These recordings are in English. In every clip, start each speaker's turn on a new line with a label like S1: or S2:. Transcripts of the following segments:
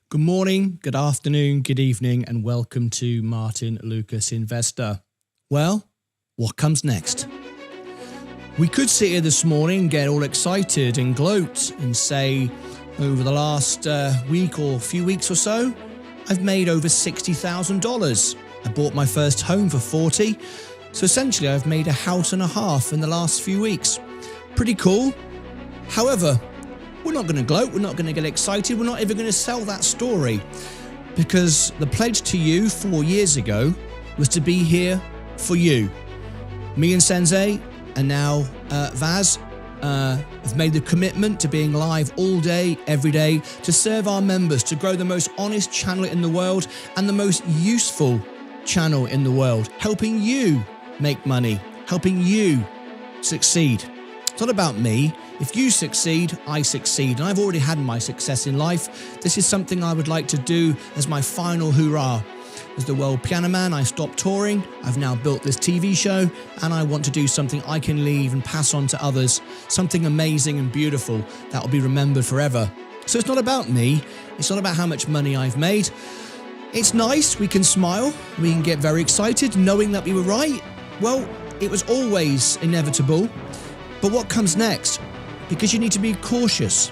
S1: Good morning, good afternoon, good evening, and welcome to Martyn Lucas Investor. Well, what comes next? We could sit here this morning, get all excited and gloat and say, over the last week or few weeks or so, I've made over $60,000. I bought my first home for 40, so essentially I've made a house and a half in the last few weeks. Pretty cool. However, we're not going to gloat, we're not going to get excited, we're not even going to sell that story, because the pledge to you 4 years ago was to be here for you. Me and Sensei, and now Vaz, have made the commitment to being live all day, every day, to serve our members, to grow the most honest channel in the world and the most useful channel in the world, helping you make money, helping you succeed. It's not about me. If you succeed, I succeed. And I've already had my success in life. This is something I would like to do as my final hurrah. As the world piano man, I stopped touring. I've now built this TV show, and I want to do something I can leave and pass on to others. Something amazing and beautiful that will be remembered forever. So it's not about me. It's not about how much money I've made. It's nice. We can smile. We can get very excited knowing that we were right. Well, it was always inevitable. But what comes next? Because you need to be cautious.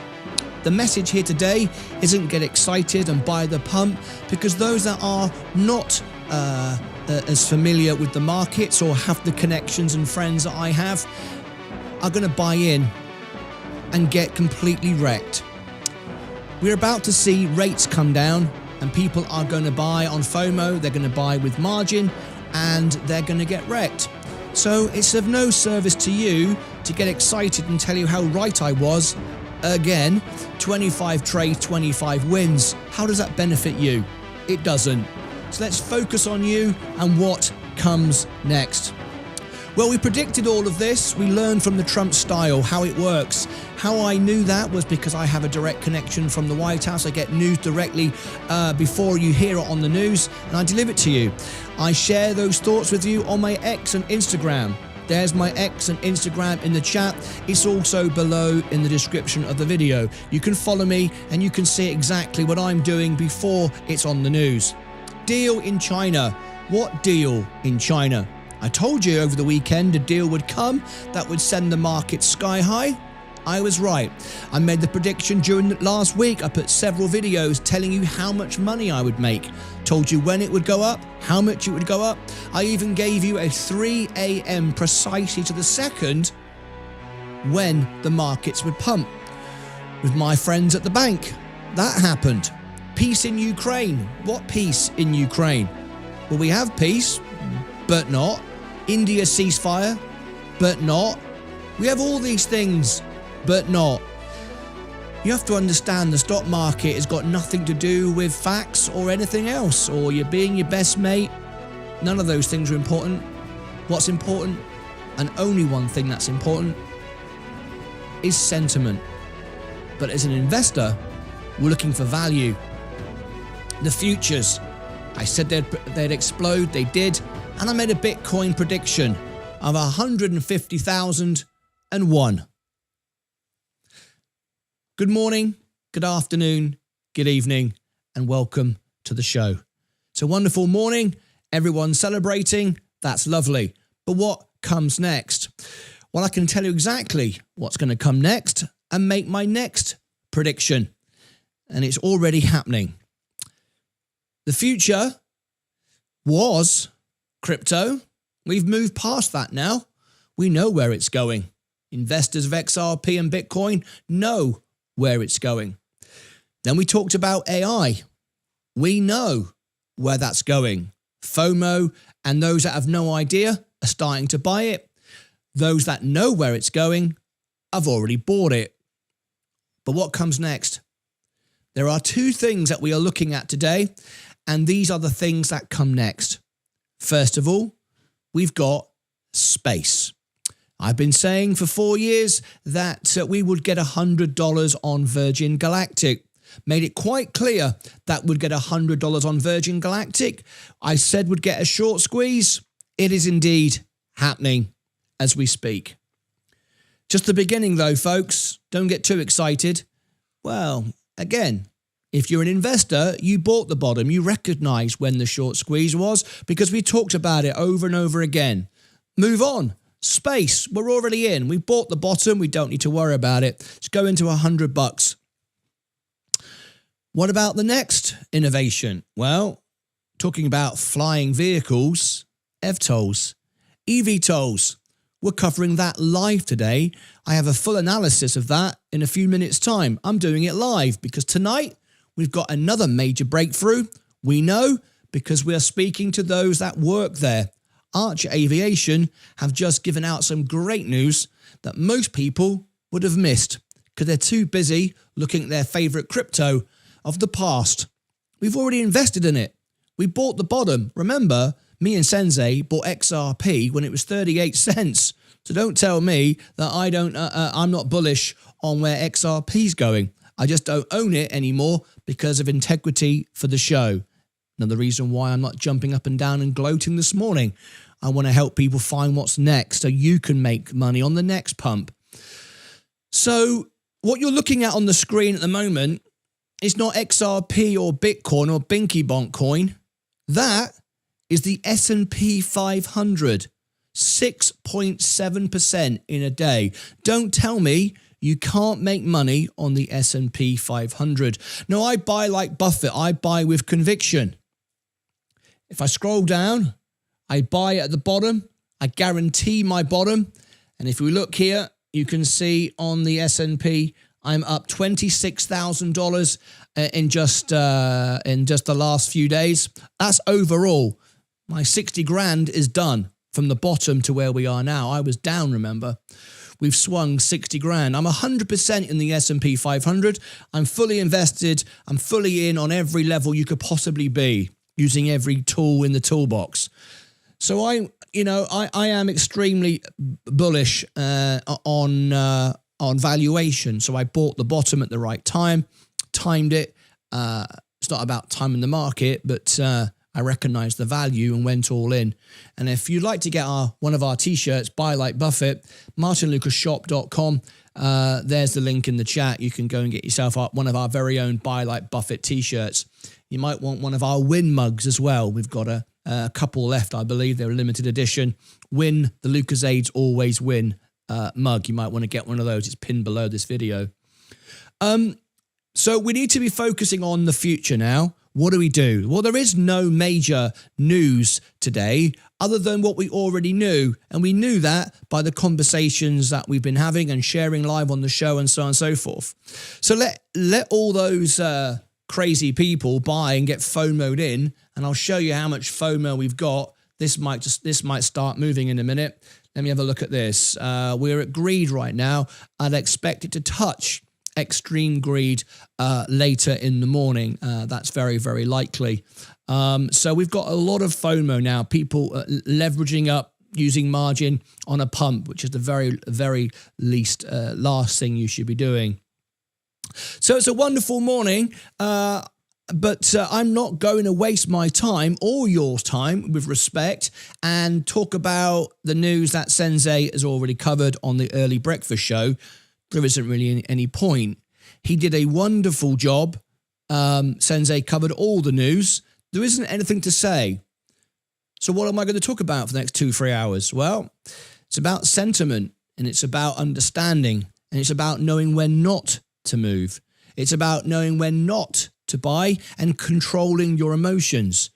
S1: The message here today isn't get excited and buy the pump, because those that are not as familiar with the markets or have the connections and friends that I have are going to buy in and get completely wrecked. We're about to see rates come down, and people are going to buy on FOMO, they're going to buy with margin, and they're going to get wrecked. So it's of no service to you to get excited and tell you how right I was. Again, 25 trades, 25 wins. How does that benefit you? It doesn't. So let's focus on you and what comes next. Well, we predicted all of this. We learned from the Trump style how it works. How I knew that was because I have a direct connection from the White House. I get news directly before you hear it on the news, and I deliver it to you. I share those thoughts with you on my X and Instagram. There's my X and Instagram in the chat. It's also below in the description of the video. You can follow me and you can see exactly what I'm doing before it's on the news. Deal in China. What deal in China? I told you over the weekend a deal would come that would send the market sky high. I was right. I made the prediction during last week. I put several videos telling you how much money I would make. Told you when it would go up, how much it would go up. I even gave you a 3 a.m. precisely to the second when the markets would pump. With my friends at the bank, that happened. Peace in Ukraine. What peace in Ukraine? Well, we have peace, but not. India ceasefire, but not. We have all these things, but not. You have to understand the stock market has got nothing to do with facts or anything else, or you being your best mate. None of those things are important. What's important, and only one thing that's important, is sentiment. But as an investor, we're looking for value. The futures, I said they'd explode, they did, and I made a Bitcoin prediction of 150,001. Good morning, good afternoon, good evening, and welcome to the show. It's a wonderful morning, everyone's celebrating, that's lovely. But what comes next? Well, I can tell you exactly what's going to come next and make my next prediction. And it's already happening. The future was crypto. We've moved past that now. We know where it's going. Investors of XRP and Bitcoin know where it's going. Then we talked about AI. We know where that's going. FOMO and those that have no idea are starting to buy it. Those that know where it's going have already bought it. But what comes next? There are two things that we are looking at today, and these are the things that come next. First of all, we've got space. I've been saying for 4 years that we would get $100 on Virgin Galactic. Made it quite clear that we'd get $100 on Virgin Galactic. I said we'd get a short squeeze. It is indeed happening as we speak. Just the beginning though, folks. Don't get too excited. Well, again, If you're an investor, you bought the bottom. You recognize when the short squeeze was because we talked about it over and over again. Move on. Space, we're already in. We bought the bottom. We don't need to worry about it. Let's go into $100. What about the next innovation? Well, talking about flying vehicles, EVTOLs, eVTOLs. We're covering that live today. I have a full analysis of that in a few minutes' time. I'm doing it live because tonight we've got another major breakthrough. We know because we are speaking to those that work there. Archer Aviation have just given out some great news that most people would have missed because they're too busy looking at their favorite crypto of the past. We've already invested in it. We bought the bottom. Remember, me and Sensei bought XRP when it was 38 cents. So don't tell me that I'm not bullish on where XRP's going. I just don't own it anymore because of integrity for the show. Another reason why I'm not jumping up and down and gloating this morning. I want to help people find what's next so you can make money on the next pump. So what you're looking at on the screen at the moment is not XRP or Bitcoin or Binky Bonk coin. That is the S&P 500, 6.7% in a day. Don't tell me you can't make money on the S&P 500. No, I buy like Buffett. I buy with conviction. If I scroll down, I buy at the bottom. I guarantee my bottom. And if we look here, you can see on the S&P, I'm up $26,000 in just the last few days. That's overall. My 60 grand is done from the bottom to where we are now. I was down, remember. We've swung 60 grand. I'm 100% in the S&P 500. I'm fully invested. I'm fully in on every level you could possibly be, using every tool in the toolbox. So I am extremely bullish on valuation. So I bought the bottom at the right time, timed it. It's not about timing the market, but I recognized the value and went all in. And if you'd like to get one of our t-shirts, Buy Like Buffett, martynlucasshop.com. There's the link in the chat. You can go and get yourself up one of our very own Buy Like Buffett t-shirts. You might want one of our Win mugs as well. We've got a couple left, I believe. They're a limited edition. Win, the Lucasades Always Win mug. You might want to get one of those. It's pinned below this video. So we need to be focusing on the future now. What do we do? Well, there is no major news today other than what we already knew. And we knew that by the conversations that we've been having and sharing live on the show and so on and so forth. So let all those crazy people buy and get FOMO'd in, and I'll show you how much FOMO we've got. This might start moving in a minute. Let me have a look at this. We're at greed right now. I'd expect it to touch extreme greed later in the morning. That's very, very likely. So we've got a lot of FOMO now. People leveraging up using margin on a pump, which is the very, very last thing you should be doing. So it's a wonderful morning, but I'm not going to waste my time or your time with respect and talk about the news that Sensei has already covered on the early breakfast show. There isn't really any point. He did a wonderful job. Sensei covered all the news. There isn't anything to say. So what am I going to talk about for the next 2-3 hours? Well, it's about sentiment, and it's about understanding, and it's about knowing when not to move. It's about knowing when not to buy and controlling your emotions.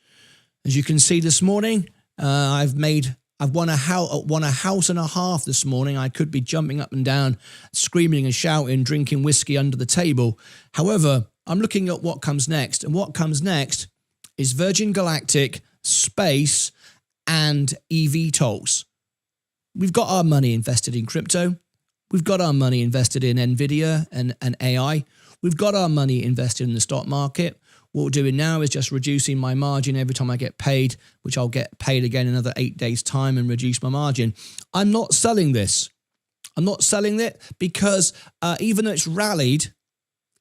S1: As you can see this morning, I've won a house and a half this morning. I could be jumping up and down, screaming and shouting, drinking whiskey under the table. However, I'm looking at what comes next. And what comes next is Virgin Galactic, space, and eVTOLs. We've got our money invested in crypto. We've got our money invested in NVIDIA and AI. We've got our money invested in the stock market. What we're doing now is just reducing my margin every time I get paid, which I'll get paid again in another 8 days' time and reduce my margin. I'm not selling this. I'm not selling it because even though it's rallied,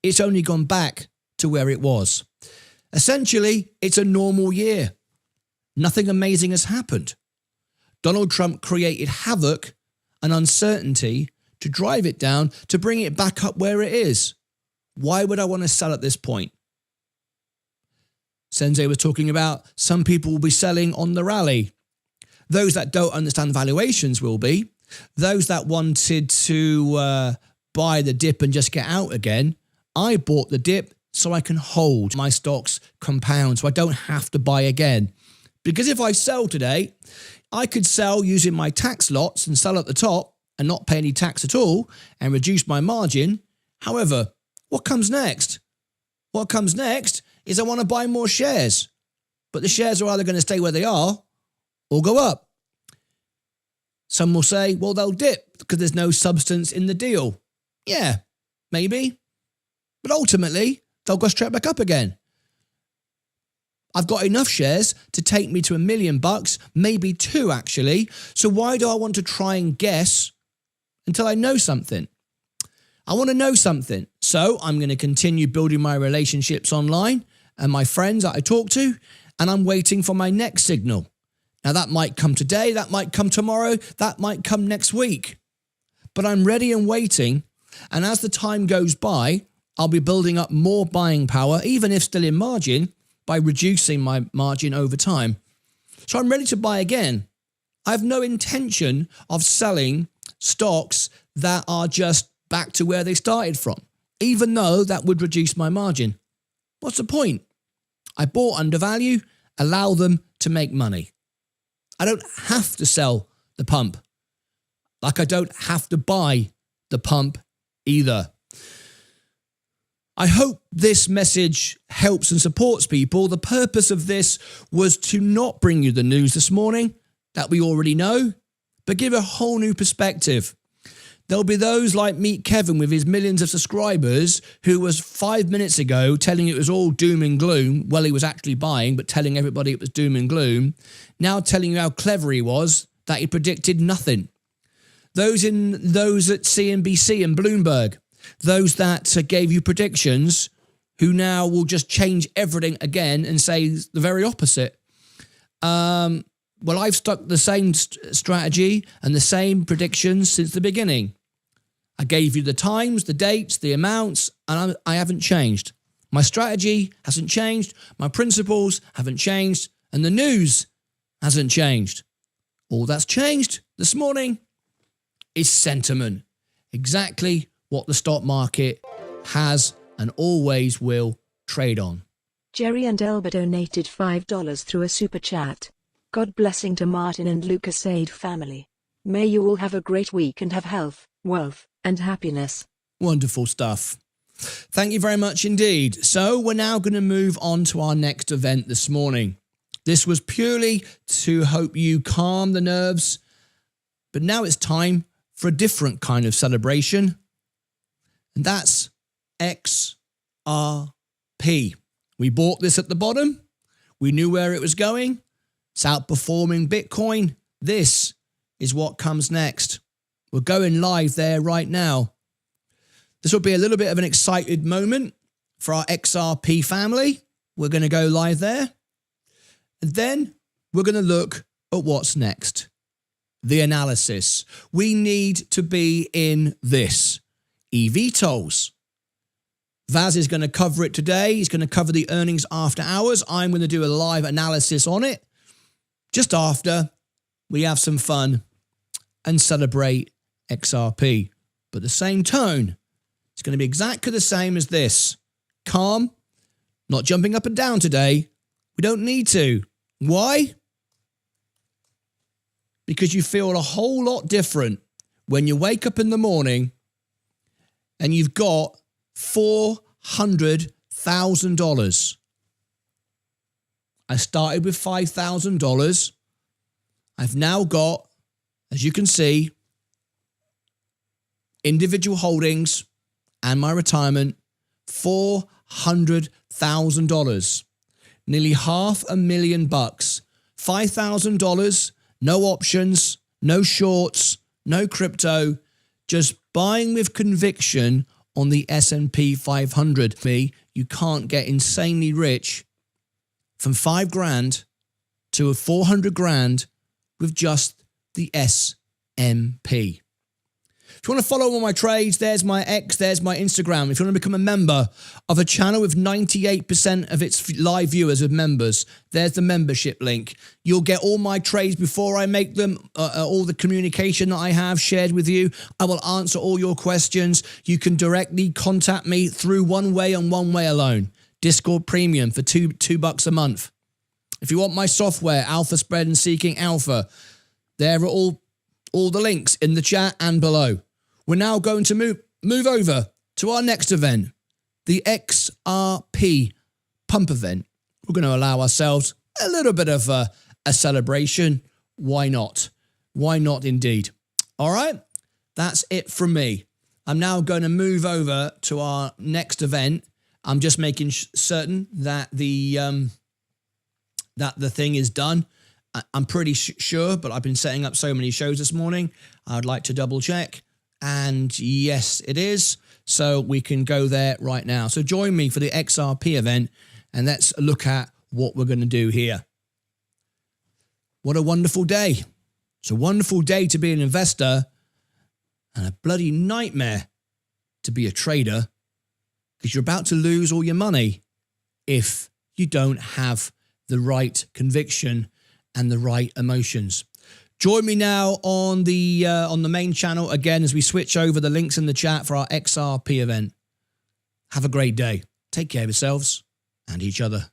S1: it's only gone back to where it was. Essentially, it's a normal year. Nothing amazing has happened. Donald Trump created havoc and uncertainty to drive it down, to bring it back up where it is. Why would I want to sell at this point? Sensei was talking about some people will be selling on the rally. Those that don't understand valuations will be. Those that wanted to buy the dip and just get out again, I bought the dip so I can hold my stocks compound, so I don't have to buy again. Because if I sell today, I could sell using my tax lots and sell at the top and not pay any tax at all and reduce my margin. However, what comes next? What comes next is I want to buy more shares. But the shares are either going to stay where they are or go up. Some will say, well, they'll dip because there's no substance in the deal. Yeah, maybe. But ultimately, they'll go straight back up again. I've got enough shares to take me to $1 million, maybe 2 actually. So why do I want to try and guess until I know something? I want to know something. So I'm going to continue building my relationships online and my friends that I talk to, and I'm waiting for my next signal. Now that might come today, that might come tomorrow, that might come next week. But I'm ready and waiting, and as the time goes by, I'll be building up more buying power, even if still in margin, by reducing my margin over time. So I'm ready to buy again. I have no intention of selling stocks that are just back to where they started from, even though that would reduce my margin. What's the point? I bought undervalue, allow them to make money. I don't have to sell the pump, like I don't have to buy the pump either. I hope this message helps and supports people. The purpose of this was to not bring you the news this morning that we already know, but give a whole new perspective. There'll be those like Meet Kevin with his millions of subscribers who was 5 minutes ago telling it was all doom and gloom. Well, he was actually buying, but telling everybody it was doom and gloom. Now telling you how clever he was, that he predicted nothing. Those at CNBC and Bloomberg, those that gave you predictions, who now will just change everything again and say the very opposite. Well, I've stuck the same strategy and the same predictions since the beginning. I gave you the times, the dates, the amounts, and I haven't changed. My strategy hasn't changed, my principles haven't changed, and the news hasn't changed. All that's changed this morning is sentiment. Exactly what the stock market has and always will trade on.
S2: Jerry and Elba donated $5 through a super chat. God blessing to Martyn and Lucas Aid family. May you all have a great week and have health, wealth, and happiness.
S1: Wonderful stuff. Thank you very much indeed. So we're now going to move on to our next event this morning. This was purely to hope you calm the nerves, but now it's time for a different kind of celebration, and that's XRP. We bought this at the bottom. We knew where it was going. It's outperforming Bitcoin. This is what comes next. We're going live there right now. This will be a little bit of an excited moment for our XRP family. We're going to go live there. And then we're going to look at what's next. The analysis. We need to be in this. EV tolls. Vaz is going to cover it today. He's going to cover the earnings after hours. I'm going to do a live analysis on it just after we have some fun and celebrate XRP. But the same tone. It's going to be exactly the same as this. Calm, not jumping up and down today. We don't need to. Why? Because you feel a whole lot different when you wake up in the morning and you've got $400,000. I started with $5,000. I've now got, as you can see, individual holdings and my retirement, $400,000. Nearly $500,000. $5,000, no options, no shorts, no crypto, just buying with conviction on the S&P 500. You can't get insanely rich from $5,000 to $400,000 with just the S&P. If you want to follow all my trades, there's my X, there's my Instagram. If you want to become a member of a channel with 98% of its live viewers as members, there's the membership link. You'll get all my trades before I make them, all the communication that I have shared with you. I will answer all your questions. You can directly contact me through one way and one way alone. Discord Premium for $2 a month. If you want my software, Alpha Spread and Seeking Alpha, there are all the links in the chat and below. We're now going to move over to our next event, the XRP pump event. We're going to allow ourselves a little bit of a celebration. Why not? Why not indeed? All right, that's it from me. I'm now going to move over to our next event. I'm just making certain that the thing is done. I'm pretty sure, but I've been setting up so many shows this morning. I'd like to double check. And yes, it is. So we can go there right now. So join me for the XRP event and let's look at what we're going to do here. What a wonderful day. It's a wonderful day to be an investor and a bloody nightmare to be a trader because you're about to lose all your money if you don't have the right conviction and the right emotions. Join me now on the main channel again as we switch over the links in the chat for our XRP event. Have a great day. Take care of yourselves and each other.